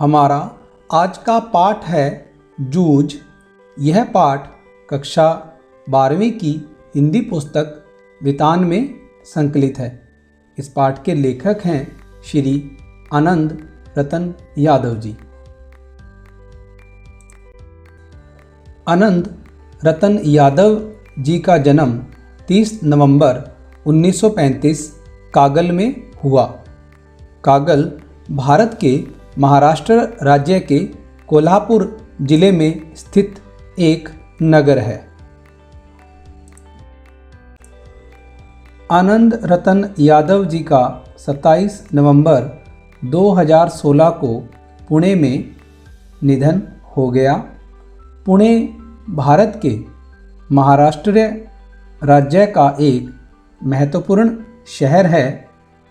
हमारा आज का पाठ है जूझ। यह पाठ कक्षा 12वीं की हिंदी पुस्तक वितान में संकलित है। इस पाठ के लेखक हैं श्री आनंद रतन यादव जी। आनंद रतन यादव जी का जन्म 30 नवंबर 1935 कागल में हुआ। कागल भारत के महाराष्ट्र राज्य के कोल्हापुर जिले में स्थित एक नगर है। आनंद रतन यादव जी का 27 नवंबर 2016 को पुणे में निधन हो गया। पुणे भारत के महाराष्ट्र राज्य का एक महत्वपूर्ण शहर है।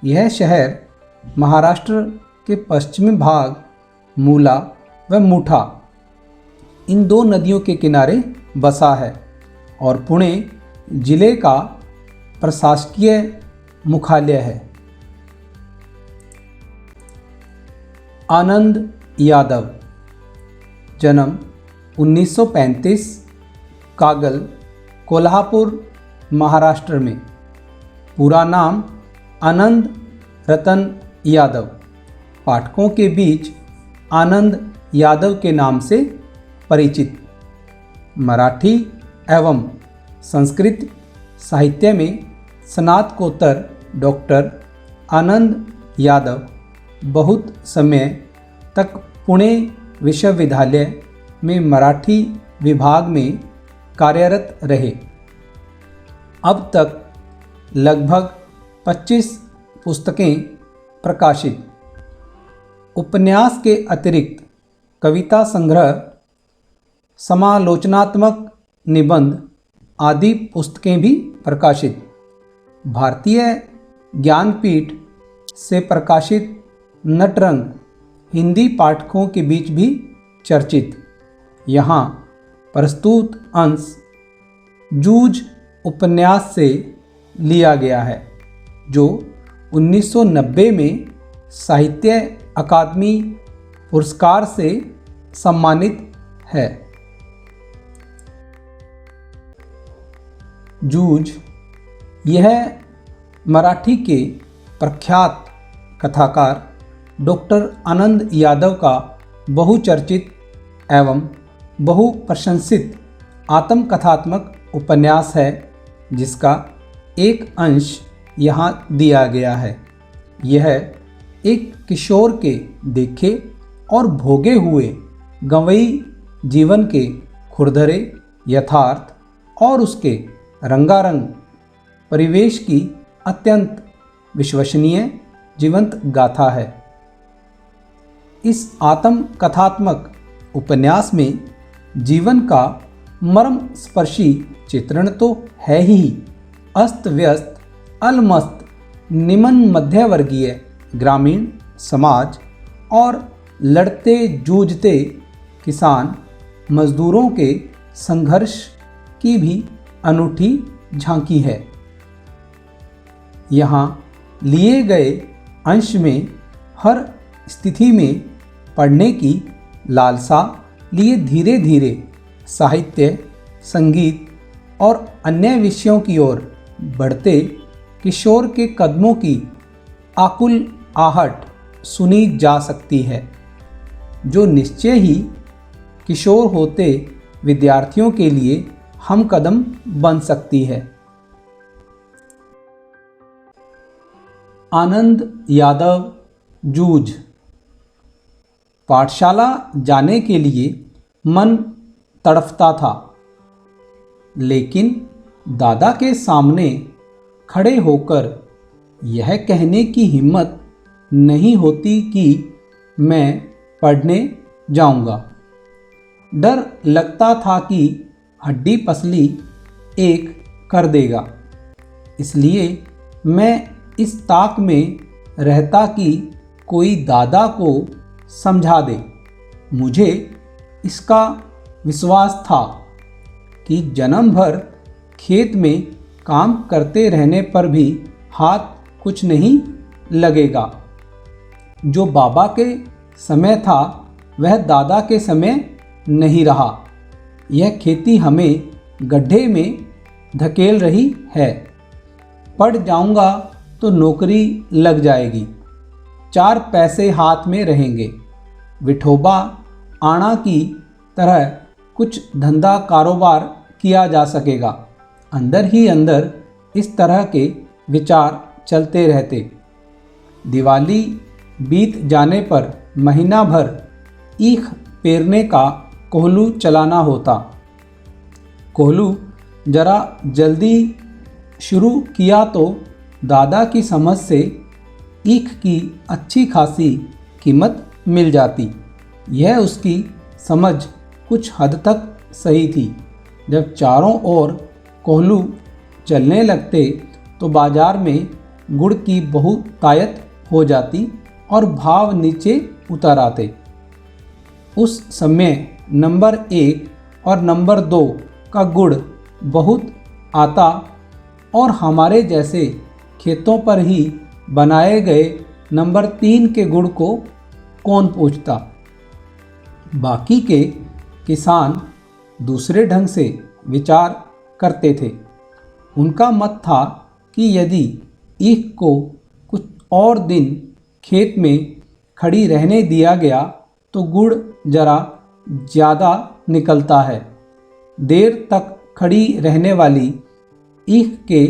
यह शहर महाराष्ट्र के पश्चिमी भाग मूला व मुठा इन दो नदियों के किनारे बसा है और पुणे जिले का प्रशासकीय मुख्यालय है। आनंद यादव जन्म 1935 कागल कोल्हापुर महाराष्ट्र में। पूरा नाम आनंद रतन यादव। पाठकों के बीच आनंद यादव के नाम से परिचित। मराठी एवं संस्कृत साहित्य में स्नातकोत्तर डॉक्टर आनंद यादव बहुत समय तक पुणे विश्वविद्यालय में मराठी विभाग में कार्यरत रहे। अब तक लगभग 25 पुस्तकें प्रकाशित। उपन्यास के अतिरिक्त कविता संग्रह, समालोचनात्मक निबंध आदि पुस्तकें भी प्रकाशित। भारतीय ज्ञानपीठ से प्रकाशित नटरंग हिंदी पाठकों के बीच भी चर्चित। यहाँ प्रस्तुत अंश जूझ उपन्यास से लिया गया है, जो 1990 में साहित्य अकादमी पुरस्कार से सम्मानित है। जूझ यह मराठी के प्रख्यात कथाकार डॉक्टर आनंद यादव का बहुचर्चित एवं बहुप्रशंसित आत्मकथात्मक उपन्यास है, जिसका एक अंश यहाँ दिया गया है। यह एक किशोर के देखे और भोगे हुए गंवई जीवन के खुरदरे यथार्थ और उसके रंगारंग परिवेश की अत्यंत विश्वसनीय जीवंत गाथा है। इस आत्मकथात्मक उपन्यास में जीवन का मर्मस्पर्शी चित्रण तो है ही, अस्त व्यस्त अलमस्त निम्न मध्यवर्गीय ग्रामीण समाज और लड़ते जूझते किसान मजदूरों के संघर्ष की भी अनूठी झांकी है। यहाँ लिए गए अंश में हर स्थिति में पढ़ने की लालसा लिए धीरे धीरे साहित्य, संगीत और अन्य विषयों की ओर बढ़ते किशोर के कदमों की आकुल आहट सुनी जा सकती है, जो निश्चय ही किशोर होते विद्यार्थियों के लिए हम कदम बन सकती है। आनंद यादव जूझ। पाठशाला जाने के लिए मन तड़फता था, लेकिन दादा के सामने खड़े होकर यह कहने की हिम्मत नहीं होती कि मैं पढ़ने जाऊंगा। डर लगता था कि हड्डी पसली एक कर देगा, इसलिए मैं इस ताक में रहता कि कोई दादा को समझा दे। मुझे इसका विश्वास था कि जन्म भर खेत में काम करते रहने पर भी हाथ कुछ नहीं लगेगा। जो बाबा के समय था वह दादा के समय नहीं रहा। यह खेती हमें गड्ढे में धकेल रही है। पढ़ जाऊंगा तो नौकरी लग जाएगी, 4 पैसे हाथ में रहेंगे, विठोबा आना की तरह कुछ धंधा कारोबार किया जा सकेगा। अंदर ही अंदर इस तरह के विचार चलते रहते। दिवाली बीत जाने पर महीना भर ईख पेरने का कोहलू चलाना होता। कोहलू जरा जल्दी शुरू किया तो दादा की समझ से ईख की अच्छी खासी कीमत मिल जाती। यह उसकी समझ कुछ हद तक सही थी। जब चारों ओर कोहलू चलने लगते तो बाजार में गुड़ की बहुतायत हो जाती और भाव नीचे उतर आते। उस समय नंबर 1 और नंबर 2 का गुड़ बहुत आता और हमारे जैसे खेतों पर ही बनाए गए नंबर 3 के गुड़ को कौन पूछता। बाकी के किसान दूसरे ढंग से विचार करते थे। उनका मत था कि यदि ईख को कुछ और दिन खेत में खड़ी रहने दिया गया तो गुड़ जरा ज़्यादा निकलता है। देर तक खड़ी रहने वाली ईख के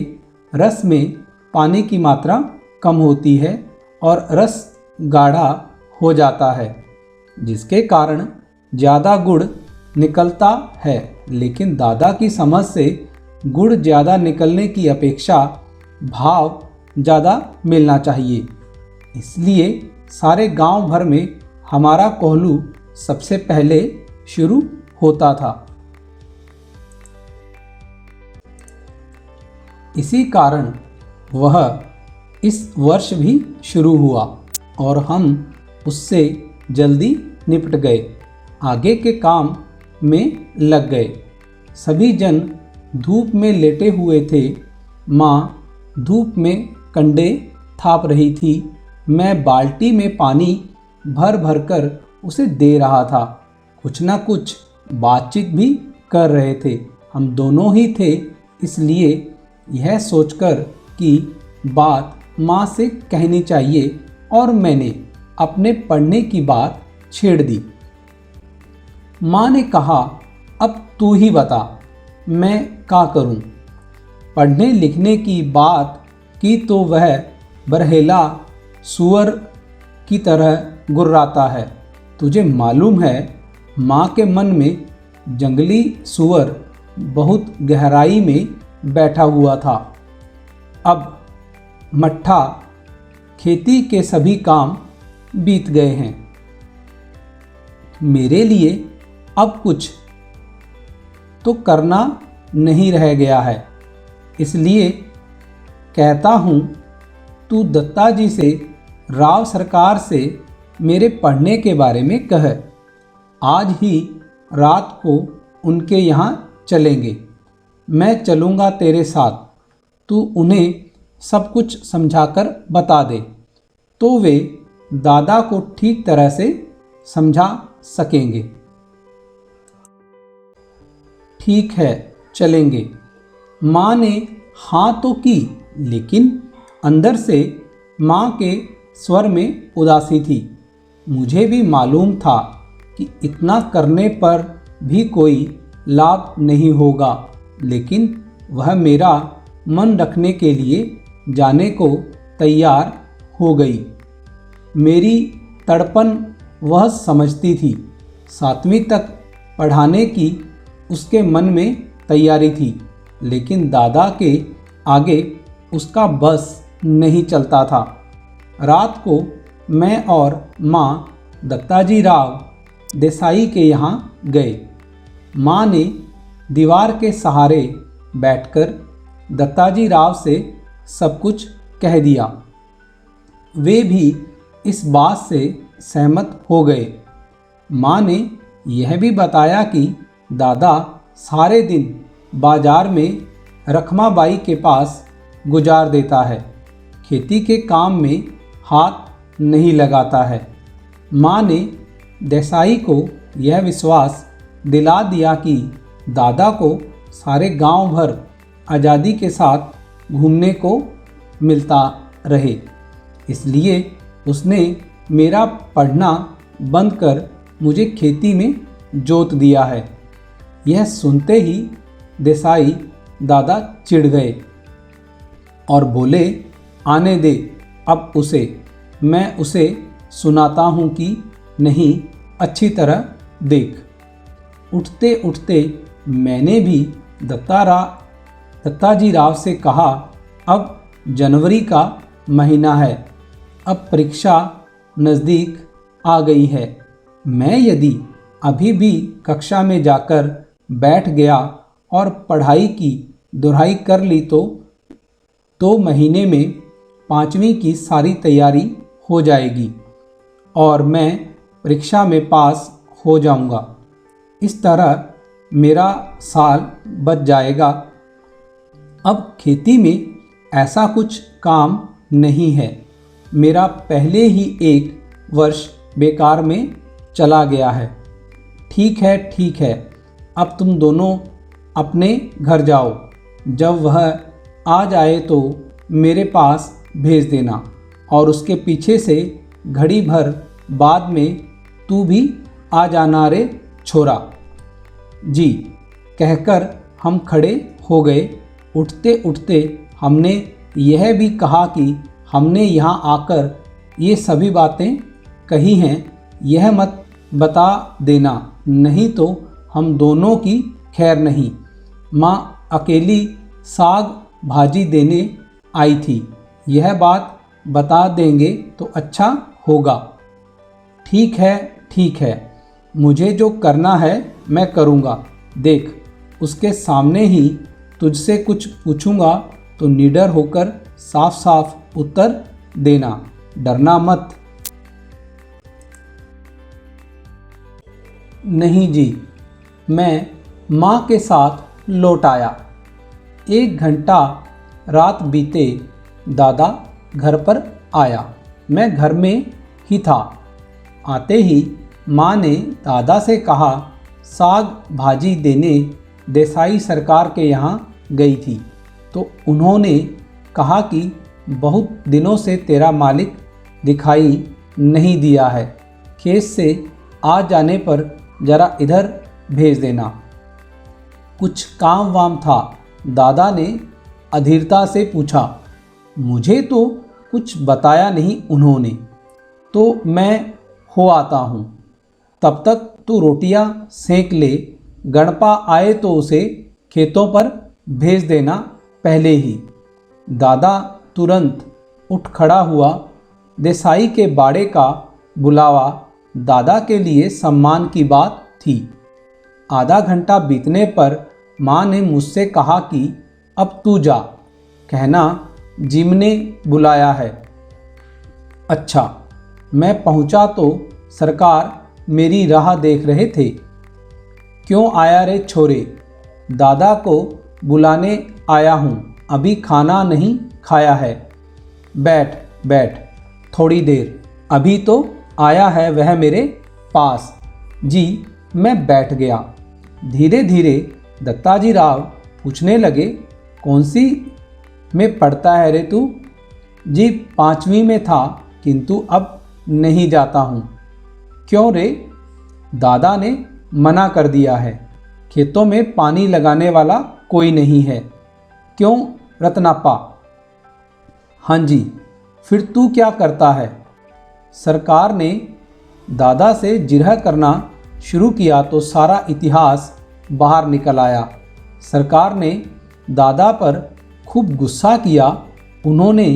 रस में पानी की मात्रा कम होती है और रस गाढ़ा हो जाता है, जिसके कारण ज़्यादा गुड़ निकलता है। लेकिन दादा की समझ से गुड़ ज़्यादा निकलने की अपेक्षा भाव ज़्यादा मिलना चाहिए। इसलिए सारे गांव भर में हमारा कोहलू सबसे पहले शुरू होता था। इसी कारण वह इस वर्ष भी शुरू हुआ और हम उससे जल्दी निपट गए, आगे के काम में लग गए। सभी जन धूप में लेटे हुए थे। माँ धूप में कंडे थाप रही थी। मैं बाल्टी में पानी भर भर कर उसे दे रहा था। कुछ ना कुछ बातचीत भी कर रहे थे। हम दोनों ही थे, इसलिए यह सोचकर कि बात माँ से कहनी चाहिए और मैंने अपने पढ़ने की बात छेड़ दी। माँ ने कहा, अब तू ही बता, मैं क्या करूं? पढ़ने लिखने की बात की तो वह बरहेला सुअर की तरह गुर्राता है। तुझे मालूम है, माँ के मन में जंगली सुअर बहुत गहराई में बैठा हुआ था। अब मट्ठा खेती के सभी काम बीत गए हैं। मेरे लिए अब कुछ तो करना नहीं रह गया है। इसलिए कहता हूँ, तू दत्ता जी से, राव सरकार से मेरे पढ़ने के बारे में कह। आज ही रात को उनके यहाँ चलेंगे। मैं चलूँगा तेरे साथ। तू उन्हें सब कुछ समझाकर बता दे तो वे दादा को ठीक तरह से समझा सकेंगे। ठीक है, चलेंगे। माँ ने हाँ तो की, लेकिन अंदर से माँ के स्वर में उदासी थी। मुझे भी मालूम था कि इतना करने पर भी कोई लाभ नहीं होगा, लेकिन वह मेरा मन रखने के लिए जाने को तैयार हो गई। मेरी तड़पन वह समझती थी। 7वीं तक पढ़ाने की उसके मन में तैयारी थी, लेकिन दादा के आगे उसका बस नहीं चलता था। रात को मैं और माँ दत्ताजी राव देसाई के यहाँ गए। माँ ने दीवार के सहारे बैठकर दत्ताजी राव से सब कुछ कह दिया। वे भी इस बात से सहमत हो गए। माँ ने यह भी बताया कि दादा सारे दिन बाजार में रखमाबाई के पास गुजार देता है, खेती के काम में हाथ नहीं लगाता है। माँ ने देसाई को यह विश्वास दिला दिया कि दादा को सारे गांव भर आज़ादी के साथ घूमने को मिलता रहे। इसलिए उसने मेरा पढ़ना बंद कर मुझे खेती में जोत दिया है। यह सुनते ही देसाई दादा चिढ़ गए और बोले, आने दे अब उसे, मैं उसे सुनाता हूँ कि नहीं, अच्छी तरह देख। उठते उठते मैंने भी दत्ताजी राव से कहा, अब जनवरी का महीना है, अब परीक्षा नज़दीक आ गई है। मैं यदि अभी भी कक्षा में जाकर बैठ गया और पढ़ाई की दुहाई कर ली तो 2 महीने में 5वीं की सारी तैयारी हो जाएगी और मैं परीक्षा में पास हो जाऊंगा। इस तरह मेरा साल बच जाएगा। अब खेती में ऐसा कुछ काम नहीं है। मेरा पहले ही 1 वर्ष बेकार में चला गया है। ठीक है, अब तुम दोनों अपने घर जाओ। जब वह आ जाए तो मेरे पास भेज देना और उसके पीछे से घड़ी भर बाद में तू भी आ जाना रे छोरा। जी कहकर हम खड़े हो गए। उठते उठते हमने यह भी कहा कि हमने यहाँ आकर ये सभी बातें कही हैं, यह मत बता देना, नहीं तो हम दोनों की खैर नहीं। माँ अकेली साग भाजी देने आई थी, यह बात बता देंगे तो अच्छा होगा। ठीक है, मुझे जो करना है मैं करूँगा। देख, उसके सामने ही तुझसे कुछ पूछूंगा तो निडर होकर साफ साफ उत्तर देना, डरना मत। नहीं जी, मैं माँ के साथ लौट आया। 1 घंटा रात बीते दादा घर पर आया। मैं घर में ही था। आते ही माँ ने दादा से कहा, साग भाजी देने देसाई सरकार के यहाँ गई थी तो उन्होंने कहा कि बहुत दिनों से तेरा मालिक दिखाई नहीं दिया है, खेत से आ जाने पर ज़रा इधर भेज देना। कुछ काम वाम था? दादा ने अधीरता से पूछा। मुझे तो कुछ बताया नहीं उन्होंने, तो मैं हो आता हूँ। तब तक तू रोटियाँ सेक ले, गणपा आए तो उसे खेतों पर भेज देना पहले ही। दादा तुरंत उठ खड़ा हुआ। देसाई के बाड़े का बुलावा दादा के लिए सम्मान की बात थी। आधा घंटा बीतने पर माँ ने मुझसे कहा कि अब तू जा, कहना जिम ने बुलाया है। अच्छा, मैं पहुँचा तो सरकार मेरी राह देख रहे थे। क्यों आया रे छोरे? दादा को बुलाने आया हूँ, अभी खाना नहीं खाया है। बैठ थोड़ी देर, अभी तो आया है वह मेरे पास। जी, मैं बैठ गया। धीरे धीरे दत्ताजी राव पूछने लगे, कौन सी में पढ़ता है रे तू? जी, 5वीं में था, किंतु अब नहीं जाता हूँ। क्यों रे? दादा ने मना कर दिया है, खेतों में पानी लगाने वाला कोई नहीं है। क्यों रत्नापा? हाँ जी, फिर तू क्या करता है? सरकार ने दादा से जिरह करना शुरू किया तो सारा इतिहास बाहर निकल आया। सरकार ने दादा पर खूब गुस्सा किया। उन्होंने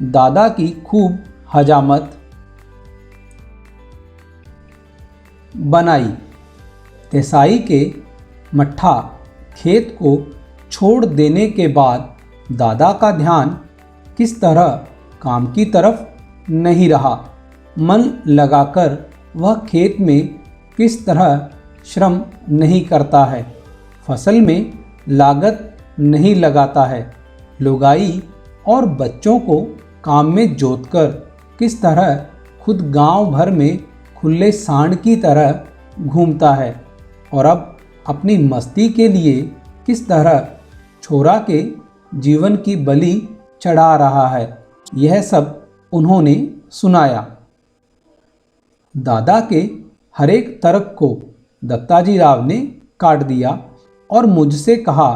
दादा की खूब हजामत बनाई। देसाई के मट्ठा खेत को छोड़ देने के बाद दादा का ध्यान किस तरह काम की तरफ नहीं रहा। मन लगाकर वह खेत में किस तरह श्रम नहीं करता है, फसल में लागत नहीं लगाता है, लुगाई और बच्चों को काम में जोतकर किस तरह खुद गांव भर में खुले सांड की तरह घूमता है और अब अपनी मस्ती के लिए किस तरह छोरा के जीवन की बलि चढ़ा रहा है, यह सब उन्होंने सुनाया। दादा के हर एक तर्क को दत्ताजी राव ने काट दिया और मुझसे कहा,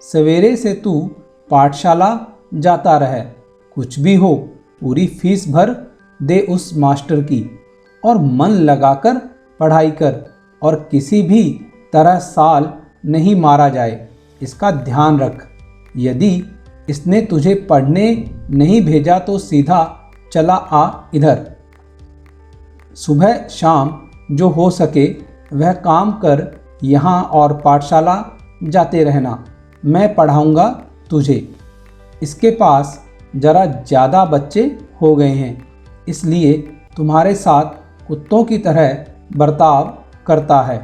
सवेरे से तू पाठशाला जाता रहे, कुछ भी हो पूरी फीस भर दे उस मास्टर की और मन लगाकर पढ़ाई कर और किसी भी तरह साल नहीं मारा जाए, इसका ध्यान रख। यदि इसने तुझे पढ़ने नहीं भेजा तो सीधा चला आ इधर। सुबह शाम जो हो सके वह काम कर यहाँ और पाठशाला जाते रहना, मैं पढ़ाऊँगा तुझे। इसके पास ज़रा ज़्यादा बच्चे हो गए हैं, इसलिए तुम्हारे साथ कुत्तों की तरह बर्ताव करता है।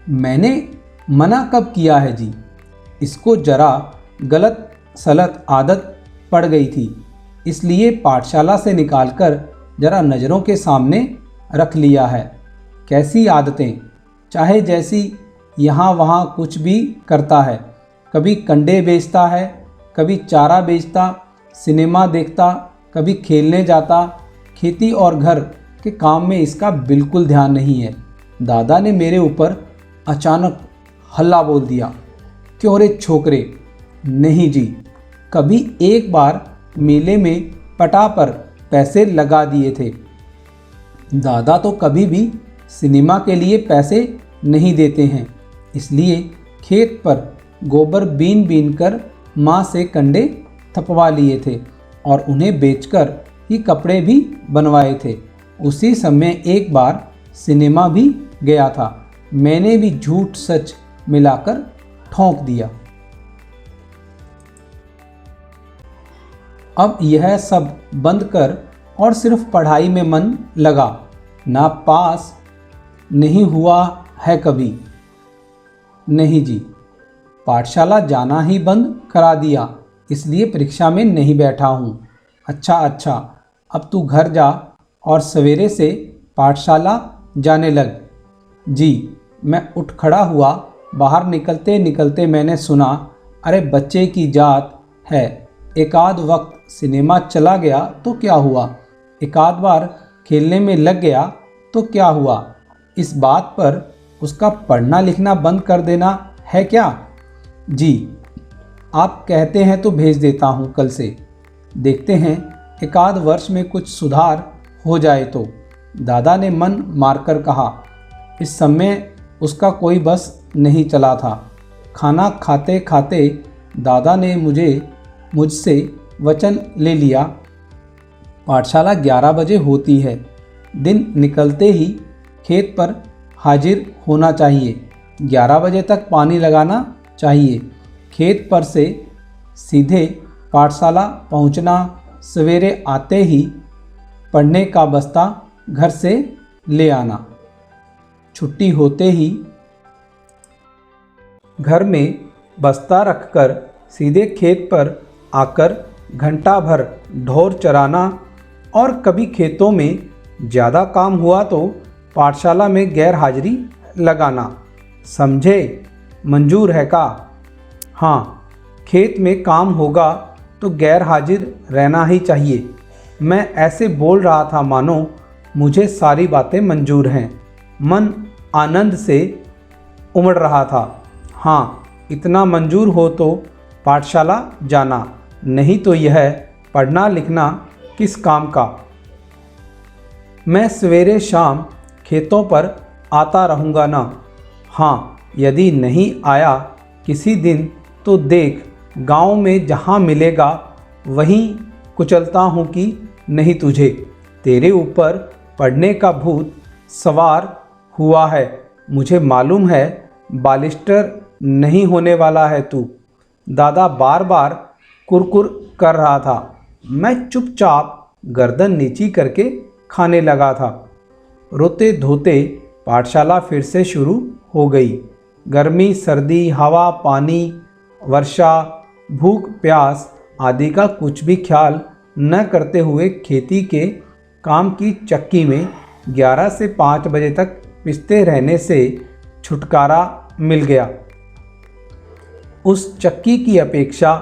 मैंने मना कब किया है जी, इसको ज़रा गलत सलत आदत पड़ गई थी, इसलिए पाठशाला से निकालकर ज़रा नज़रों के सामने रख लिया है। कैसी आदतें, चाहे जैसी, यहाँ वहाँ कुछ भी करता है। कभी कंडे बेचता है, कभी चारा बेचता, सिनेमा देखता, कभी खेलने जाता। खेती और घर के काम में इसका बिल्कुल ध्यान नहीं है। दादा ने मेरे ऊपर अचानक हल्ला बोल दिया, क्यों रे छोकरे? नहीं जी, कभी एक बार मेले में पटा पर पैसे लगा दिए थे। दादा तो कभी भी सिनेमा के लिए पैसे नहीं देते हैं, इसलिए खेत पर गोबर बीन बीन कर माँ से कंडे थपवा लिए थे और उन्हें बेचकर ही कपड़े भी बनवाए थे। उसी समय एक बार सिनेमा भी गया था, मैंने भी झूठ सच मिलाकर ठोंक दिया। अब यह सब बंद कर और सिर्फ पढ़ाई में मन लगा। ना पास नहीं हुआ है कभी। नहीं जी, पाठशाला जाना ही बंद करा दिया, इसलिए परीक्षा में नहीं बैठा हूँ। अच्छा, अब तू घर जा और सवेरे से पाठशाला जाने लग। जी, मैं उठ खड़ा हुआ। बाहर निकलते निकलते मैंने सुना, अरे बच्चे की जात है, एकाध वक्त सिनेमा चला गया तो क्या हुआ, एकाध बार खेलने में लग गया तो क्या हुआ, इस बात पर उसका पढ़ना लिखना बंद कर देना है क्या? जी, आप कहते हैं तो भेज देता हूँ कल से, देखते हैं एकाध वर्ष में कुछ सुधार हो जाए तो, दादा ने मन मारकर कहा। इस समय उसका कोई बस नहीं चला था। खाना खाते खाते दादा ने मुझसे वचन ले लिया, पाठशाला 11 बजे होती है, दिन निकलते ही खेत पर हाजिर होना चाहिए, 11 बजे तक पानी लगाना चाहिए, खेत पर से सीधे पाठशाला पहुंचना, सवेरे आते ही पढ़ने का बस्ता घर से ले आना, छुट्टी होते ही घर में बस्ता रखकर सीधे खेत पर आकर घंटा भर ढोर चराना और कभी खेतों में ज़्यादा काम हुआ तो पाठशाला में गैर हाजिरी लगाना। समझे? मंजूर है का? हाँ, खेत में काम होगा तो गैर हाजिर रहना ही चाहिए। मैं ऐसे बोल रहा था मानो मुझे सारी बातें मंजूर हैं। मन आनंद से उमड़ रहा था। हाँ, इतना मंजूर हो तो पाठशाला जाना, नहीं तो यह पढ़ना लिखना किस काम का। मैं सवेरे शाम खेतों पर आता रहूँगा ना। हाँ, यदि नहीं आया किसी दिन तो देख, गांव में जहाँ मिलेगा वहीं कुचलता हूँ कि नहीं तुझे। तेरे ऊपर पढ़ने का भूत सवार हुआ है, मुझे मालूम है, बालिस्टर नहीं होने वाला है तू। दादा बार बार कुरकुर कर रहा था। मैं चुपचाप गर्दन नीची करके खाने लगा था। रोते धोते पाठशाला फिर से शुरू हो गई। गर्मी सर्दी हवा पानी वर्षा भूख प्यास आदि का कुछ भी ख्याल न करते हुए खेती के काम की चक्की में 11 से 5 बजे तक पिसते रहने से छुटकारा मिल गया। उस चक्की की अपेक्षा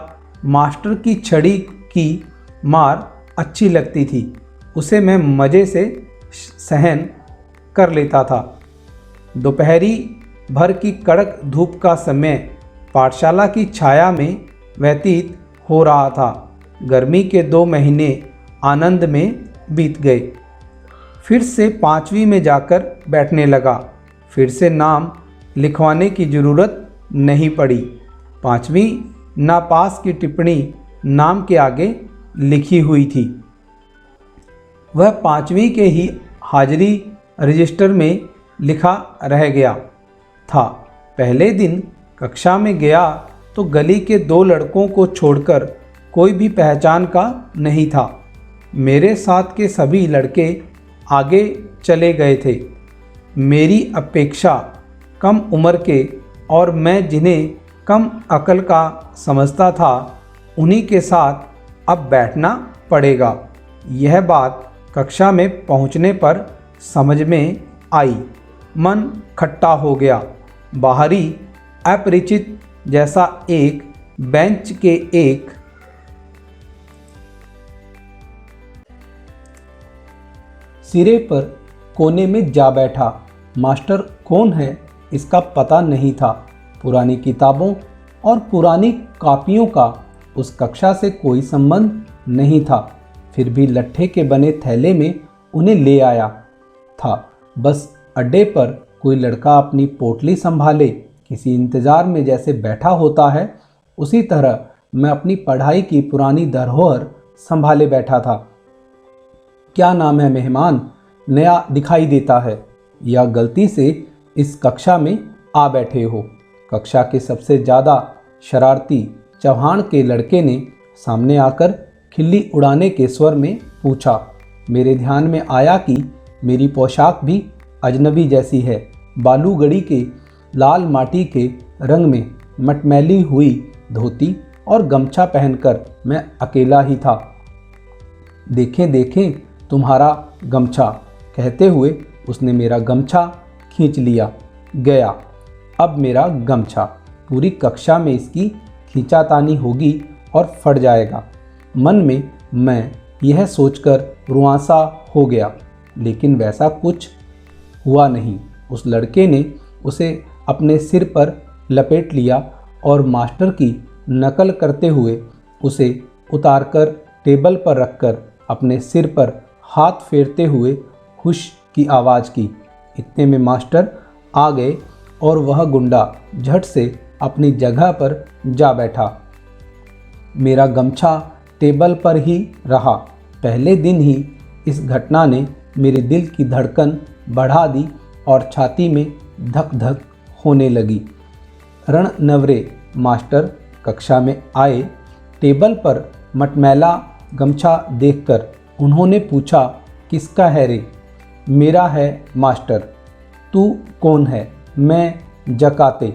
मास्टर की छड़ी की मार अच्छी लगती थी। उसे मैं मज़े से सहन कर लेता था। दोपहरी भर की कड़क धूप का समय पाठशाला की छाया में व्यतीत हो रहा था। गर्मी के 2 महीने आनंद में बीत गए। फिर से 5वीं में जाकर बैठने लगा। फिर से नाम लिखवाने की ज़रूरत नहीं पड़ी। 5वीं नापास की टिप्पणी नाम के आगे लिखी हुई थी। वह 5वीं के ही हाजिरी रजिस्टर में लिखा रह गया था। पहले दिन कक्षा में गया तो गली के 2 लड़कों को छोड़कर कोई भी पहचान का नहीं था। मेरे साथ के सभी लड़के आगे चले गए थे। मेरी अपेक्षा कम उम्र के और मैं जिन्हें कम अकल का समझता था उन्हीं के साथ अब बैठना पड़ेगा। यह बात कक्षा में पहुंचने पर समझ में आई। मन खट्टा हो गया। बाहरी अपरिचित जैसा एक बेंच के एक सिरे पर कोने में जा बैठा। मास्टर कौन है इसका पता नहीं था। पुरानी किताबों और पुरानी कॉपियों का उस कक्षा से कोई संबंध नहीं था। फिर भी लट्ठे के बने थैले में उन्हें ले आया था। बस अड्डे पर कोई लड़का अपनी पोटली संभाले किसी इंतज़ार में जैसे बैठा होता है, उसी तरह मैं अपनी पढ़ाई की पुरानी धरोहर संभाले बैठा था। क्या नाम है मेहमान, नया दिखाई देता है या गलती से इस कक्षा में आ बैठे हो? कक्षा के सबसे ज़्यादा शरारती चौहान के लड़के ने सामने आकर खिल्ली उड़ाने के स्वर में पूछा। मेरे ध्यान में आया कि मेरी पोशाक भी अजनबी जैसी है। बालूगढ़ी के लाल माटी के रंग में मटमैली हुई धोती और गमछा पहनकर मैं अकेला ही था। देखें देखें तुम्हारा गमछा, कहते हुए उसने मेरा गमछा खींच लिया। गया अब मेरा गमछा, पूरी कक्षा में इसकी खींचातानी होगी और फट जाएगा। मन में मैं यह सोचकर रुआंसा हो गया, लेकिन वैसा कुछ हुआ नहीं। उस लड़के ने उसे अपने सिर पर लपेट लिया और मास्टर की नकल करते हुए उसे उतारकर टेबल पर रखकर अपने सिर पर हाथ फेरते हुए खुश की आवाज़ की। इतने में मास्टर आ गए और वह गुंडा झट से अपनी जगह पर जा बैठा। मेरा गमछा टेबल पर ही रहा। पहले दिन ही इस घटना ने मेरे दिल की धड़कन बढ़ा दी और छाती में धक धक होने लगी। रणनवरे मास्टर कक्षा में आए। टेबल पर मटमैला गमछा देखकर उन्होंने पूछा, किसका है रे? मेरा है मास्टर। तू कौन है? मैं जकाते।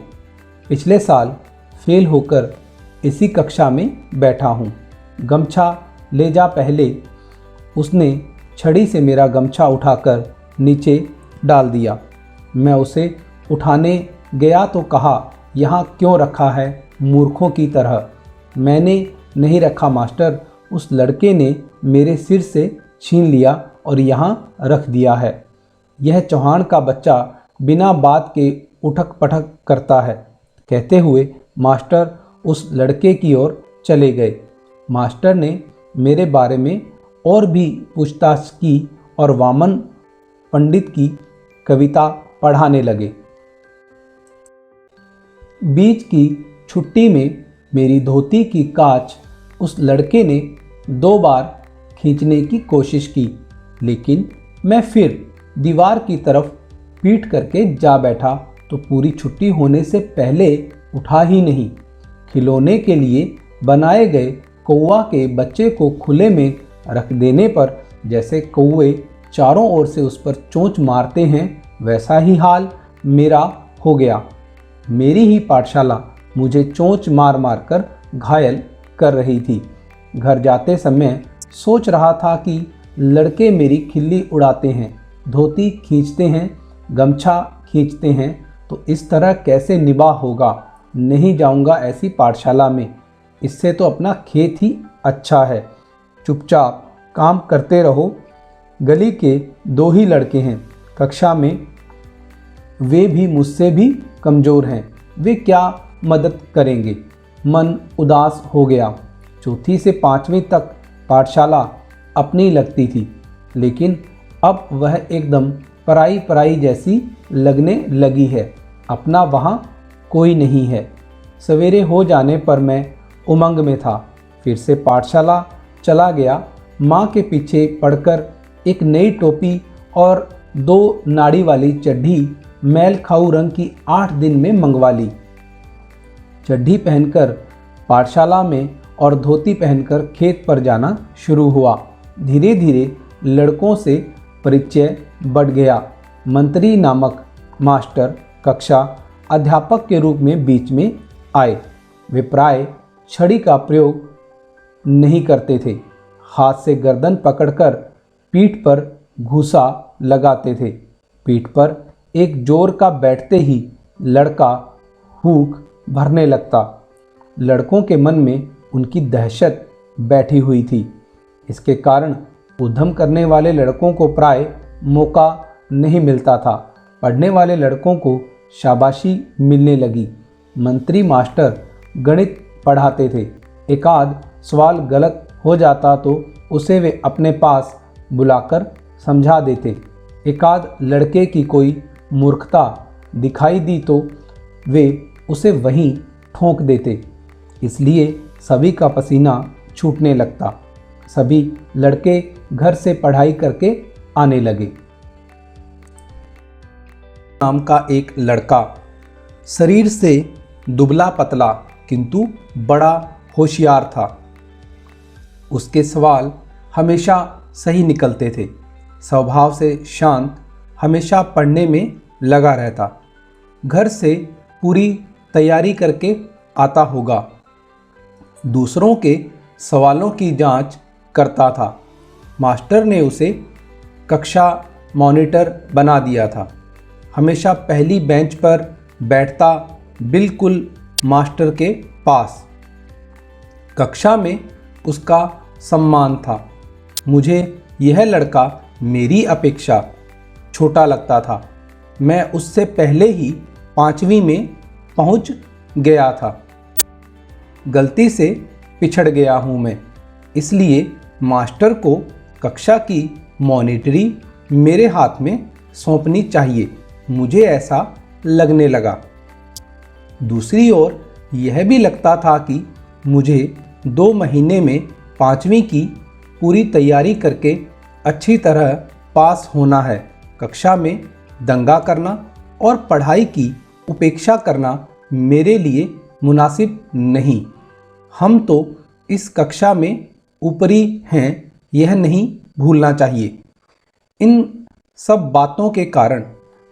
पिछले साल फेल होकर इसी कक्षा में बैठा हूँ। गमछा ले जा पहले। उसने छड़ी से मेरा गमछा उठाकर नीचे डाल दिया। मैं उसे उठाने गया तो कहा, यहाँ क्यों रखा है मूर्खों की तरह? मैंने नहीं रखा मास्टर, उस लड़के ने मेरे सिर से छीन लिया और यहाँ रख दिया है। यह चौहान का बच्चा बिना बात के उठक पटक करता है। कहते हुए मास्टर उस लड़के की ओर चले गए। मास्टर ने मेरे बारे में और भी पूछताछ की और वामन पंडित की कविता पढ़ाने लगे। बीच की छुट्टी में मेरी धोती की कांच उस लड़के ने 2 बार खींचने की कोशिश की, लेकिन मैं फिर दीवार की तरफ पीठ करके जा बैठा तो पूरी छुट्टी होने से पहले उठा ही नहीं। खिलौने के लिए बनाए गए कौवा के बच्चे को खुले में रख देने पर जैसे कौवे चारों ओर से उस पर चोंच मारते हैं, वैसा ही हाल मेरा हो गया। मेरी ही पाठशाला मुझे चोंच मार मार कर घायल कर रही थी। घर जाते समय सोच रहा था कि लड़के मेरी खिल्ली उड़ाते हैं, धोती खींचते हैं, गमछा खींचते हैं, तो इस तरह कैसे निभा होगा। नहीं जाऊंगा ऐसी पाठशाला में, इससे तो अपना खेत ही अच्छा है। चुपचाप काम करते रहो। गली के 2 ही लड़के हैं कक्षा में, वे भी मुझसे भी कमज़ोर हैं, वे क्या मदद करेंगे। मन उदास हो गया। चौथी से 5वीं तक पाठशाला अपनी लगती थी, लेकिन अब वह एकदम पराई पराई जैसी लगने लगी है। अपना वहाँ कोई नहीं है। सवेरे हो जाने पर मैं उमंग में था। फिर से पाठशाला चला गया। माँ के पीछे पड़कर एक नई टोपी और 2 नाड़ी वाली चड्ढी मैल खाऊ रंग की 8 दिन में मंगवा ली। चड्ढी पहनकर पाठशाला में और धोती पहनकर खेत पर जाना शुरू हुआ। धीरे धीरे लड़कों से परिचय बढ़ गया। मंत्री नामक मास्टर कक्षा अध्यापक के रूप में बीच में आए। वे प्राय छड़ी का प्रयोग नहीं करते थे। हाथ से गर्दन पकड़कर पीठ पर घूसा लगाते थे। पीठ पर एक जोर का बैठते ही लड़का हूक भरने लगता। लड़कों के मन में उनकी दहशत बैठी हुई थी। इसके कारण उद्यम करने वाले लड़कों को प्राय मौका नहीं मिलता था। पढ़ने वाले लड़कों को शाबाशी मिलने लगी। मंत्री मास्टर गणित पढ़ाते थे। एकाध सवाल गलत हो जाता तो उसे वे अपने पास बुलाकर समझा देते। एकाध लड़के की कोई मूर्खता दिखाई दी तो वे उसे वहीं ठोंक देते। इसलिए सभी का पसीना छूटने लगता। सभी लड़के घर से पढ़ाई करके आने लगे। नाम का एक लड़का, शरीर से दुबला पतला किंतु बड़ा होशियार था। उसके सवाल हमेशा सही निकलते थे। स्वभाव से शांत, हमेशा पढ़ने में लगा रहता। घर से पूरी तैयारी करके आता होगा। दूसरों के सवालों की जांच करता था। मास्टर ने उसे कक्षा मॉनिटर बना दिया था। हमेशा पहली बेंच पर बैठता, बिल्कुल मास्टर के पास। कक्षा में उसका सम्मान था। मुझे यह लड़का मेरी अपेक्षा छोटा लगता था। मैं उससे पहले ही 5वीं में पहुंच गया था। गलती से पिछड़ गया हूं मैं, इसलिए मास्टर को कक्षा की मॉनिटरी मेरे हाथ में सौंपनी चाहिए, मुझे ऐसा लगने लगा। दूसरी ओर यह भी लगता था कि मुझे 2 महीने में 5वीं की पूरी तैयारी करके अच्छी तरह पास होना है। कक्षा में दंगा करना और पढ़ाई की उपेक्षा करना मेरे लिए मुनासिब नहीं। हम तो इस कक्षा में ऊपरी हैं, यह नहीं भूलना चाहिए। इन सब बातों के कारण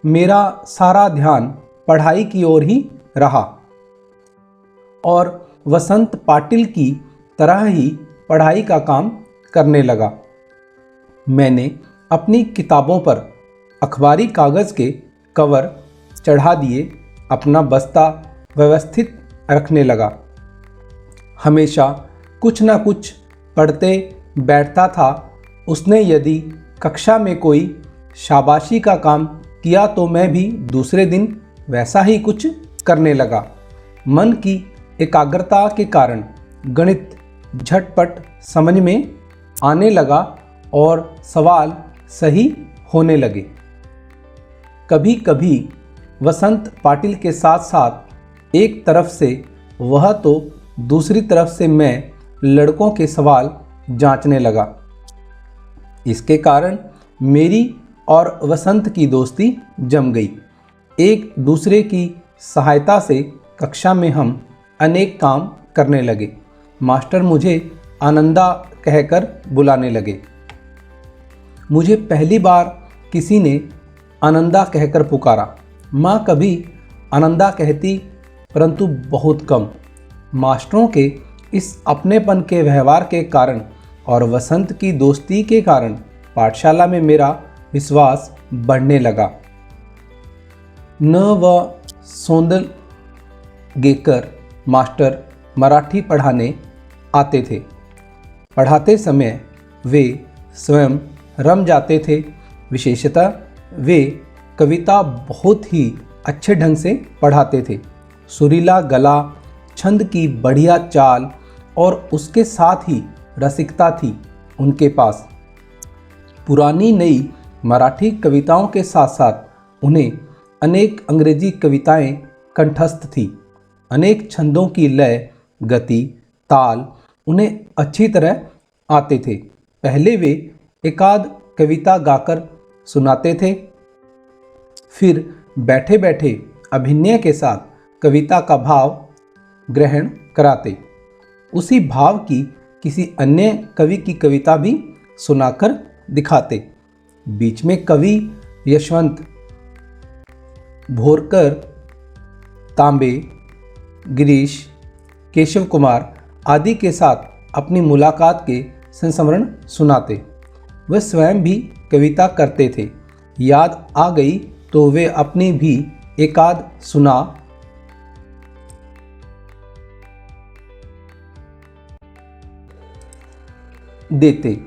मेरा सारा ध्यान पढ़ाई की ओर ही रहा और वसंत पाटिल की तरह ही पढ़ाई का काम करने लगा। मैंने अपनी किताबों पर अखबारी कागज़ के कवर चढ़ा दिए, अपना बस्ता व्यवस्थित रखने लगा। हमेशा कुछ न कुछ पढ़ते बैठता था। उसने यदि कक्षा में कोई शाबाशी का काम किया तो मैं भी दूसरे दिन वैसा ही कुछ करने लगा। मन की एकाग्रता के कारण गणित झटपट समझ में आने लगा और सवाल सही होने लगे। कभी कभी वसंत पाटिल के साथ साथ एक तरफ से वह तो दूसरी तरफ से मैं लड़कों के सवाल जांचने लगा। इसके कारण मेरी और वसंत की दोस्ती जम गई। एक दूसरे की सहायता से कक्षा में हम अनेक काम करने लगे। मास्टर मुझे आनंदा कहकर बुलाने लगे। मुझे पहली बार किसी ने आनंदा कहकर पुकारा। माँ कभी आनंदा कहती, परंतु बहुत कम। मास्टरों के इस अपनेपन के व्यवहार के कारण और वसंत की दोस्ती के कारण पाठशाला में मेरा विश्वास बढ़ने लगा। न व सोंदलगेकर मास्टर मराठी पढ़ाने आते थे। पढ़ाते समय वे स्वयं रम जाते थे। विशेषतः वे कविता बहुत ही अच्छे ढंग से पढ़ाते थे। सुरीला गला, छंद की बढ़िया चाल और उसके साथ ही रसिकता थी उनके पास। पुरानी नई मराठी कविताओं के साथ साथ उन्हें अनेक अंग्रेजी कविताएं कंठस्थ थी। अनेक छंदों की लय, गति, ताल उन्हें अच्छी तरह आते थे। पहले वे एकाध कविता गाकर सुनाते थे, फिर बैठे बैठे अभिनय के साथ कविता का भाव ग्रहण कराते। उसी भाव की किसी अन्य कवि की कविता भी सुनाकर दिखाते। बीच में कवि यशवंत भोरकर, तांबे, गिरीश, केशव कुमार आदि के साथ अपनी मुलाकात के संस्मरण सुनाते। वे स्वयं भी कविता करते थे। याद आ गई तो वे अपनी भी एकाध सुना देते।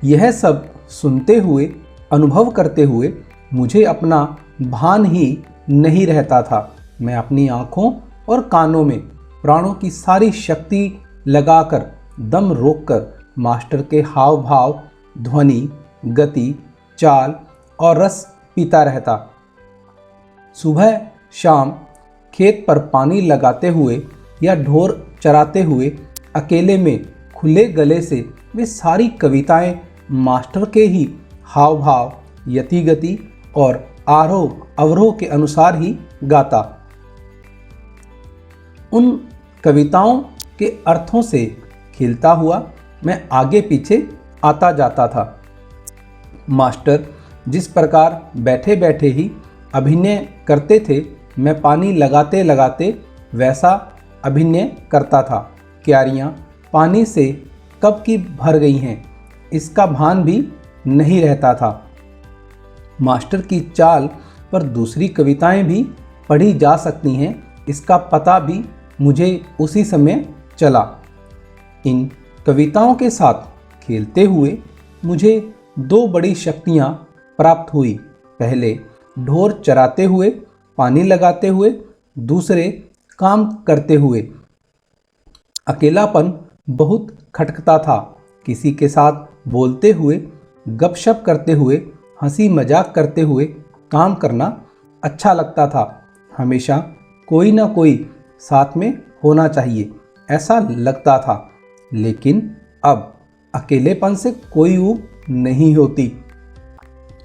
यह सब सुनते हुए, अनुभव करते हुए मुझे अपना भान ही नहीं रहता था। मैं अपनी आँखों और कानों में प्राणों की सारी शक्ति लगाकर, दम रोककर मास्टर के हाव भाव, ध्वनि, गति, चाल और रस पीता रहता। सुबह शाम खेत पर पानी लगाते हुए या ढोर चराते हुए अकेले में खुले गले से वे सारी कविताएं मास्टर के ही हाव भाव, यति गति और आरोह अवरोह के अनुसार ही गाता। उन कविताओं के अर्थों से खिलता हुआ मैं आगे पीछे आता जाता था। मास्टर जिस प्रकार बैठे बैठे ही अभिनय करते थे, मैं पानी लगाते लगाते वैसा अभिनय करता था। क्यारियाँ पानी से कब की भर गई हैं, इसका भान भी नहीं रहता था। मास्टर की चाल पर दूसरी कविताएं भी पढ़ी जा सकती हैं, इसका पता भी मुझे उसी समय चला। इन कविताओं के साथ खेलते हुए मुझे दो बड़ी शक्तियाँ प्राप्त हुई। पहले ढोर चराते हुए, पानी लगाते हुए, दूसरे काम करते हुए। अकेलापन बहुत खटकता था। किसी के साथ बोलते हुए, गपशप करते हुए, हंसी मजाक करते हुए काम करना अच्छा लगता था। हमेशा कोई ना कोई साथ में होना चाहिए, ऐसा लगता था। लेकिन अब अकेलेपन से कोई ऊब नहीं होती।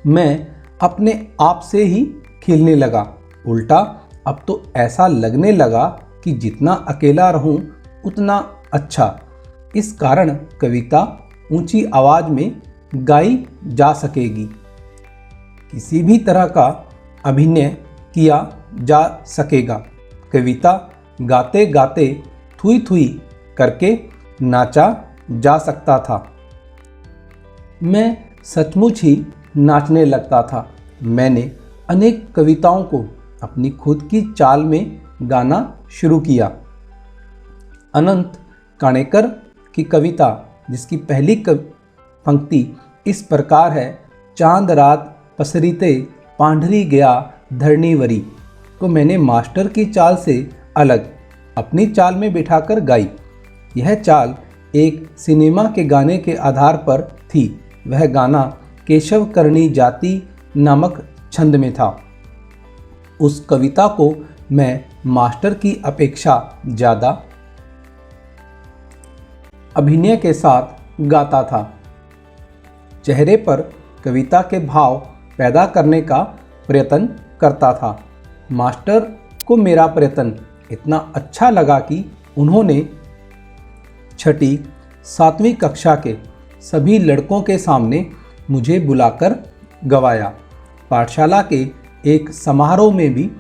मैं अपने आप से ही खिलने लगा। उल्टा अब तो ऐसा लगने लगा कि जितना अकेला रहूं उतना अच्छा। इस कारण कविता ऊंची आवाज में गाई जा सकेगी। किसी भी तरह का अभिनय किया जा सकेगा। कविता गाते गाते थुई थुई करके नाचा जा सकता था। मैं सचमुच ही नाचने लगता था। मैंने अनेक कविताओं को अपनी खुद की चाल में गाना शुरू किया। अनंत काणेकर की कविता, जिसकी पहली पंक्ति इस प्रकार है, चांद रात पसरीते पांढरी गया धरणीवरी, को मैंने मास्टर की चाल से अलग अपनी चाल में बिठाकर गाई। यह चाल एक सिनेमा के गाने के आधार पर थी। वह गाना केशव करणी जाति नामक छंद में था। उस कविता को मैं मास्टर की अपेक्षा ज़्यादा अभिनय के साथ गाता था। चेहरे पर कविता के भाव पैदा करने का प्रयत्न करता था। मास्टर को मेरा प्रयत्न इतना अच्छा लगा कि उन्होंने छठी 7वीं कक्षा के सभी लड़कों के सामने मुझे बुलाकर गवाया। पाठशाला के एक समारोह में भी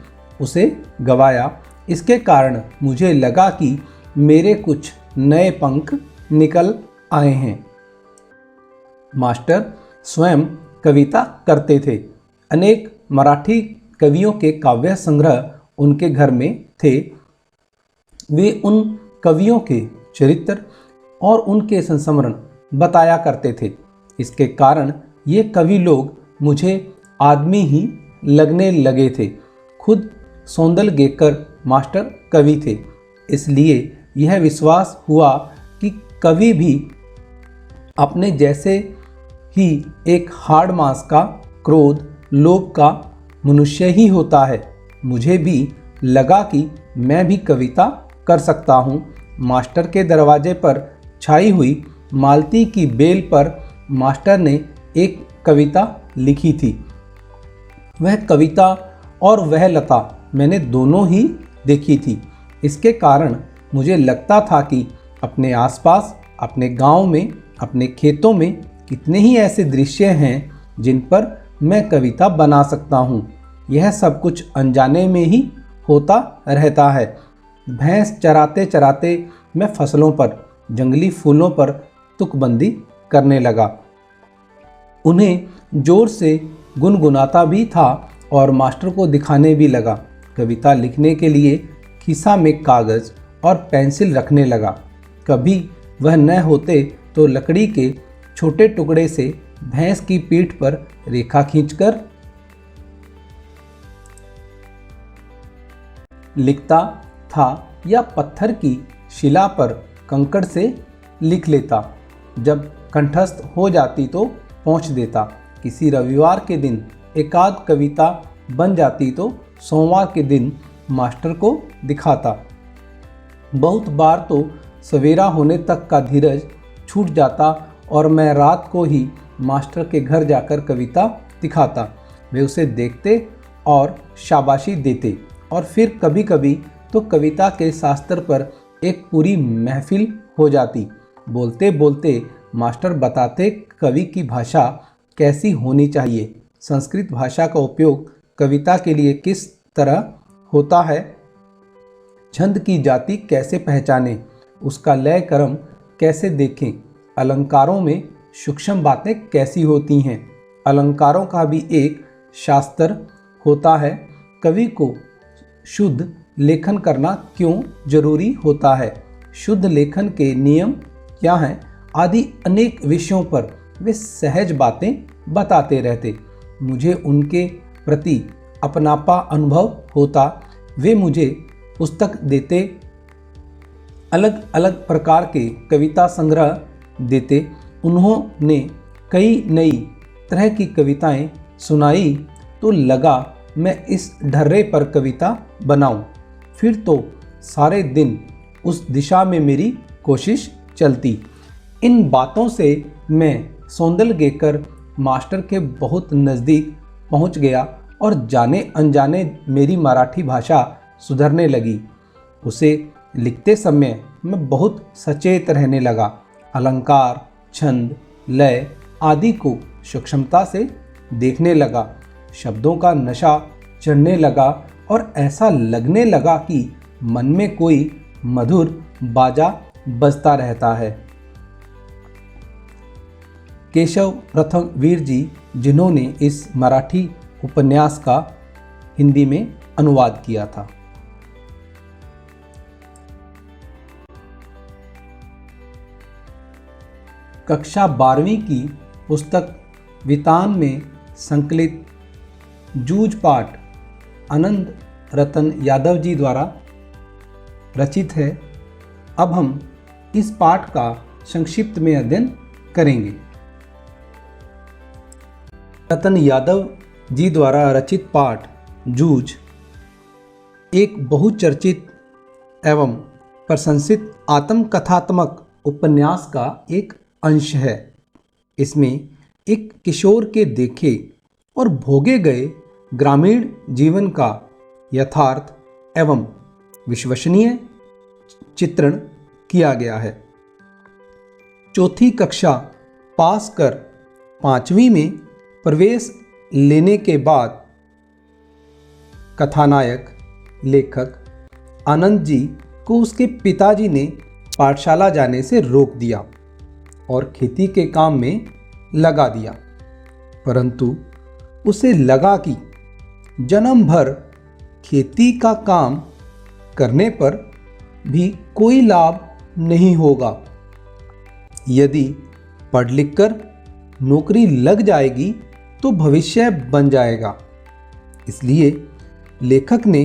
उसे गवाया। इसके कारण मुझे लगा कि मेरे कुछ नए पंख निकल आए हैं। मास्टर स्वयं कविता करते थे। अनेक मराठी कवियों के काव्य संग्रह उनके घर में थे। वे उन कवियों के चरित्र और उनके संस्मरण बताया करते थे। इसके कारण ये कवि लोग मुझे आदमी ही लगने लगे थे। खुद सौंदलगेकर मास्टर कवि थे, इसलिए यह विश्वास हुआ कि कवि भी अपने जैसे ही एक हाड़ मांस का, क्रोध लोभ का मनुष्य ही होता है। मुझे भी लगा कि मैं भी कविता कर सकता हूँ। मास्टर के दरवाजे पर छाई हुई मालती की बेल पर मास्टर ने एक कविता लिखी थी। वह कविता और वह लता मैंने दोनों ही देखी थी। इसके कारण मुझे लगता था कि अपने आसपास, अपने गांव में, अपने खेतों में कितने ही ऐसे दृश्य हैं जिन पर मैं कविता बना सकता हूँ। यह सब कुछ अनजाने में ही होता रहता है। भैंस चराते चराते मैं फसलों पर, जंगली फूलों पर तुकबंदी करने लगा। उन्हें जोर से गुनगुनाता भी था और मास्टर को दिखाने भी लगा। कविता लिखने के लिए खिस्सा में कागज़ और पेंसिल रखने लगा। कभी वह न होते तो लकड़ी के छोटे टुकड़े से भैंस की पीठ पर रेखा खींचकर लिखता था या पत्थर की शिला पर कंकड़ से लिख लेता। जब कंठस्थ हो जाती तो पहुँच देता। किसी रविवार के दिन एकाध कविता बन जाती तो सोमवार के दिन मास्टर को दिखाता। बहुत बार तो सवेरा होने तक का धीरज छूट जाता और मैं रात को ही मास्टर के घर जाकर कविता दिखाता। वे उसे देखते और शाबाशी देते और फिर कभी कभी तो कविता के शास्त्र पर एक पूरी महफिल हो जाती। बोलते बोलते मास्टर बताते कवि की भाषा कैसी होनी चाहिए, संस्कृत भाषा का उपयोग कविता के लिए किस तरह होता है, छंद की जाति कैसे पहचानें, उसका लय क्रम कैसे देखें, अलंकारों में सूक्ष्म बातें कैसी होती हैं। अलंकारों का भी एक शास्त्र होता है। कवि को शुद्ध लेखन करना क्यों जरूरी होता है, शुद्ध लेखन के नियम क्या हैं, आदि अनेक विषयों पर वे सहज बातें बताते रहते। मुझे उनके प्रति अपनापा अनुभव होता। वे मुझे पुस्तक देते, अलग अलग प्रकार के कविता संग्रह देते। उन्होंने कई नई तरह की कविताएं सुनाई तो लगा मैं इस ढर्रे पर कविता बनाऊं। फिर तो सारे दिन उस दिशा में मेरी कोशिश चलती। इन बातों से मैं सौंदलगेकर मास्टर के बहुत नज़दीक पहुंच गया और जाने अनजाने मेरी मराठी भाषा सुधरने लगी। उसे लिखते समय मैं बहुत सचेत रहने लगा। अलंकार, छंद, लय आदि को सूक्ष्मता से देखने लगा। शब्दों का नशा चढ़ने लगा और ऐसा लगने लगा कि मन में कोई मधुर बाजा बजता रहता है। केशव प्रथम वीर जी, जिन्होंने इस मराठी उपन्यास का हिंदी में अनुवाद किया था। कक्षा 12वीं की पुस्तक वितान में संकलित जूझ पाठ आनंद रतन यादव जी द्वारा रचित है। अब हम इस पाठ का संक्षिप्त में अध्ययन करेंगे। रतन यादव जी द्वारा रचित पाठ जूझ एक बहुचर्चित एवं प्रशंसित आत्मकथात्मक उपन्यास का एक अंश है। इसमें एक किशोर के देखे और भोगे गए ग्रामीण जीवन का यथार्थ एवं विश्वसनीय चित्रण किया गया है। चौथी कक्षा पास कर 5वीं में प्रवेश लेने के बाद कथानायक लेखक आनंद जी को उसके पिताजी ने पाठशाला जाने से रोक दिया और खेती के काम में लगा दिया। परंतु उसे लगा कि जन्म भर खेती का काम करने पर भी कोई लाभ नहीं होगा। यदि पढ़ लिख कर नौकरी लग जाएगी तो भविष्य बन जाएगा। इसलिए लेखक ने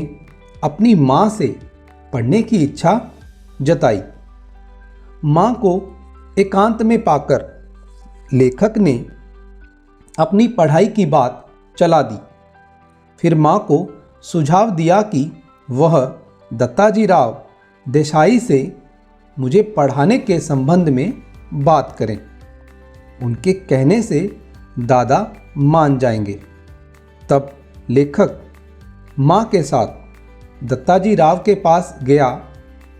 अपनी माँ से पढ़ने की इच्छा जताई। माँ को एकांत में पाकर लेखक ने अपनी पढ़ाई की बात चला दी। फिर माँ को सुझाव दिया कि वह दत्ताजी राव देसाई से मुझे पढ़ाने के संबंध में बात करें। उनके कहने से दादा मान जाएंगे। तब लेखक माँ के साथ दत्ताजी राव के पास गया।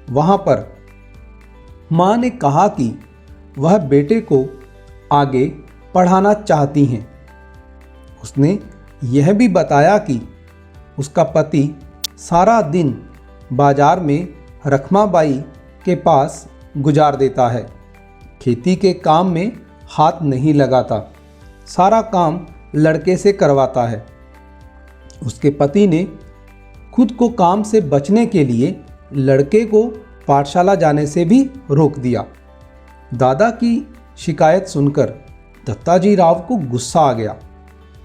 वहाँ पर माँ ने कहा कि वह बेटे को आगे पढ़ाना चाहती हैं। उसने यह भी बताया कि उसका पति सारा दिन बाजार में रखमाबाई के पास गुजार देता है। खेती के काम में हाथ नहीं लगाता, सारा काम लड़के से करवाता है। उसके पति ने खुद को काम से बचने के लिए लड़के को पाठशाला जाने से भी रोक दिया। दादा की शिकायत सुनकर दत्ताजी राव को गुस्सा आ गया।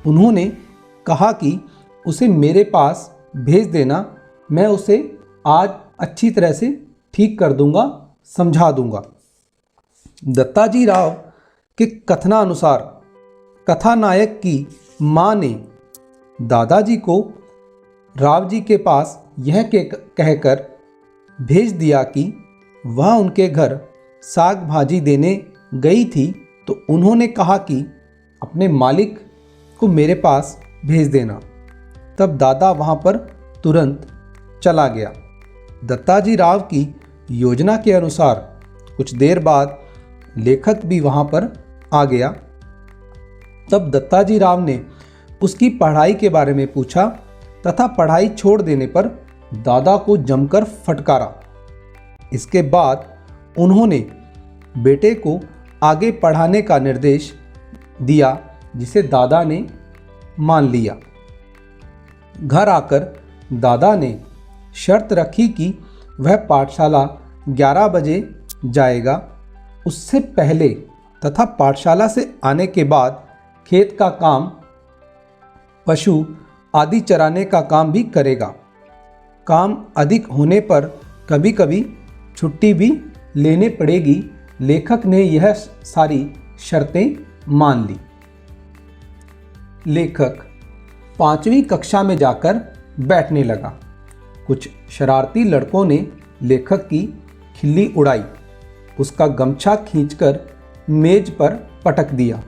उन्होंने कहा कि उसे मेरे पास भेज देना, मैं उसे आज अच्छी तरह से ठीक कर दूंगा, समझा दूंगा। दत्ताजी राव के कथनानुसार कथानायक की माँ ने दादाजी को राव जी के पास यह कहकर भेज दिया कि वह उनके घर साग भाजी देने गई थी, तो उन्होंने कहा कि अपने मालिक को मेरे पास भेज देना। तब दादा वहाँ पर तुरंत चला गया। दत्ताजी राव की योजना के अनुसार कुछ देर बाद लेखक भी वहाँ पर आ गया। तब दत्ताजी राव ने उसकी पढ़ाई के बारे में पूछा तथा पढ़ाई छोड़ देने पर दादा को जमकर फटकारा। इसके बाद उन्होंने बेटे को आगे पढ़ाने का निर्देश दिया, जिसे दादा ने मान लिया। घर आकर दादा ने शर्त रखी कि वह पाठशाला 11 बजे जाएगा। उससे पहले तथा पाठशाला से आने के बाद खेत का काम, पशु आदि चराने का काम भी करेगा। काम अधिक होने पर कभी कभी छुट्टी भी लेने पड़ेगी। लेखक ने यह सारी शर्तें मान ली। लेखक 5वीं कक्षा में जाकर बैठने लगा। कुछ शरारती लड़कों ने लेखक की खिल्ली उड़ाई, उसका गमछा खींचकर मेज पर पटक दिया।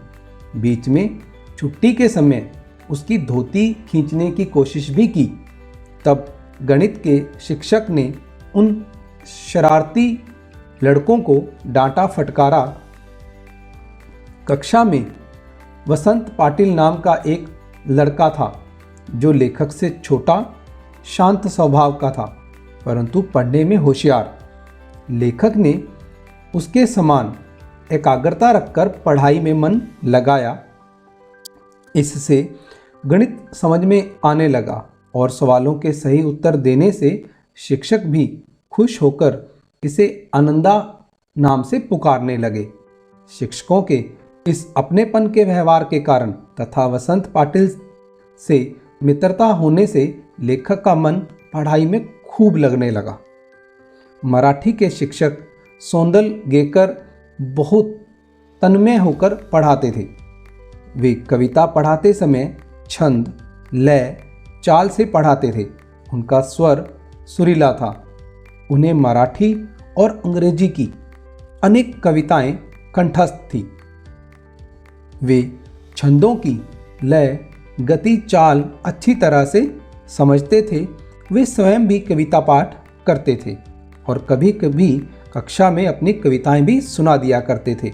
बीच में छुट्टी के समय उसकी धोती खींचने की कोशिश भी की। तब गणित के शिक्षक ने उन शरारती लड़कों को डांटा, फटकारा। कक्षा में वसंत पाटिल नाम का एक लड़का था जो लेखक से छोटा, शांत स्वभाव का था, परंतु पढ़ने में होशियार। लेखक ने उसके समान एकाग्रता रखकर पढ़ाई में मन लगाया। इससे गणित समझ में आने लगा और सवालों के सही उत्तर देने से शिक्षक भी खुश होकर इसे आनंदा नाम से पुकारने लगे। शिक्षकों के इस अपनेपन के व्यवहार के कारण तथा वसंत पाटिल से मित्रता होने से लेखक का मन पढ़ाई में खूब लगने लगा। मराठी के शिक्षक सौंदल गेकर बहुत तन्मय होकर पढ़ाते थे। वे कविता पढ़ाते समय छंद, लय, चाल से पढ़ाते थे। उनका स्वर सुरीला था। उन्हें मराठी और अंग्रेजी की अनेक कविताएं कंठस्थ थी। वे छंदों की लय, गति, चाल अच्छी तरह से समझते थे। वे स्वयं भी कविता पाठ करते थे और कभी कभी कक्षा में अपनी कविताएं भी सुना दिया करते थे।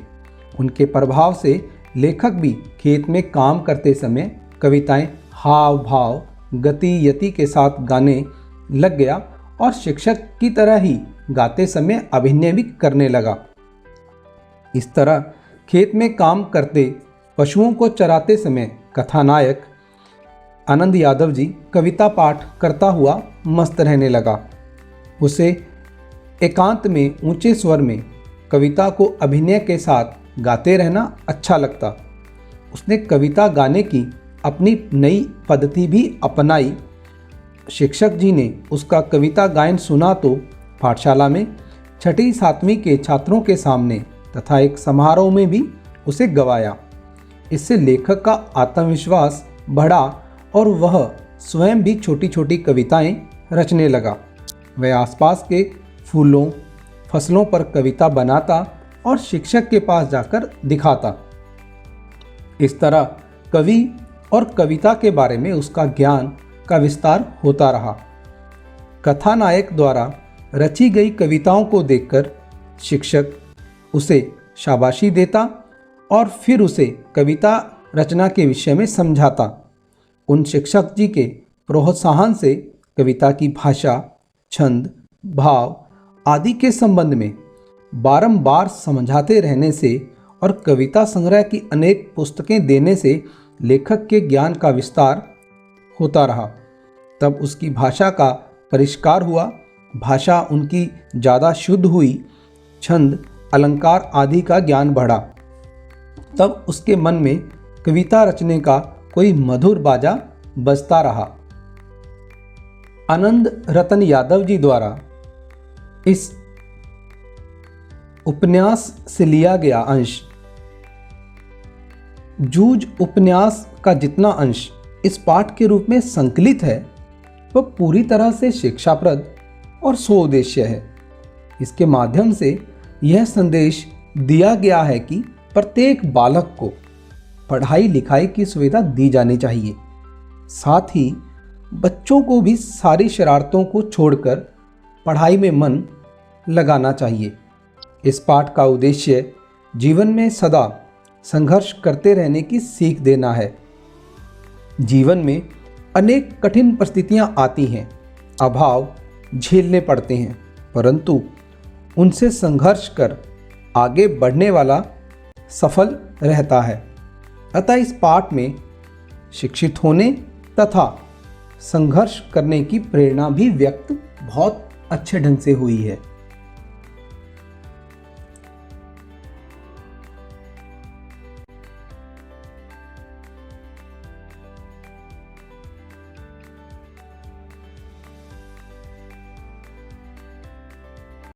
उनके प्रभाव से लेखक भी खेत में काम करते समय कविताएं हाव भाव, गति, यति के साथ गाने लग गया और शिक्षक की तरह ही गाते समय अभिनय भी करने लगा। इस तरह खेत में काम करते, पशुओं को चराते समय कथानायक आनंद यादव जी कविता पाठ करता हुआ मस्त रहने लगा। उसे एकांत में ऊंचे स्वर में कविता को अभिनय के साथ गाते रहना अच्छा लगता। उसने कविता गाने की अपनी नई पद्धति भी अपनाई। शिक्षक जी ने उसका कविता गायन सुना तो पाठशाला में 6ठी 7वीं के छात्रों के सामने तथा एक समारोह में भी उसे गवाया। इससे लेखक का आत्मविश्वास बढ़ा और वह स्वयं भी छोटी छोटी कविताएं रचने लगा। वह आसपास के फूलों फसलों पर कविता बनाता और शिक्षक के पास जाकर दिखाता। इस तरह कवि और कविता के बारे में उसका ज्ञान का विस्तार होता रहा। कथानायक द्वारा रची गई कविताओं को देखकर शिक्षक उसे शाबाशी देता और फिर उसे कविता रचना के विषय में समझाता। उन शिक्षक जी के प्रोत्साहन से कविता की भाषा, छंद, भाव आदि के संबंध में बारंबार समझाते रहने से और कविता संग्रह की अनेक पुस्तकें देने से लेखक के ज्ञान का विस्तार होता रहा। तब उसकी भाषा का परिष्कार हुआ, भाषा उनकी ज़्यादा शुद्ध हुई, छंद, अलंकार आदि का ज्ञान बढ़ा। तब उसके मन में कविता रचने का कोई मधुर बाजा बजता रहा। आनंद रतन यादव जी द्वारा इस उपन्यास से लिया गया अंश, जूझ उपन्यास का जितना अंश इस पाठ के रूप में संकलित है वह पूरी तरह से शिक्षाप्रद और स्वउद्देश्य है। इसके माध्यम से यह संदेश दिया गया है कि प्रत्येक बालक को पढ़ाई लिखाई की सुविधा दी जानी चाहिए। साथ ही बच्चों को भी सारी शरारतों को छोड़कर पढ़ाई में मन लगाना चाहिए। इस पाठ का उद्देश्य जीवन में सदा संघर्ष करते रहने की सीख देना है। जीवन में अनेक कठिन परिस्थितियां आती हैं, अभाव झेलने पड़ते हैं, परंतु उनसे संघर्ष कर आगे बढ़ने वाला सफल रहता है। अतः इस पाठ में शिक्षित होने तथा संघर्ष करने की प्रेरणा भी व्यक्त बहुत अच्छे ढंग से हुई है।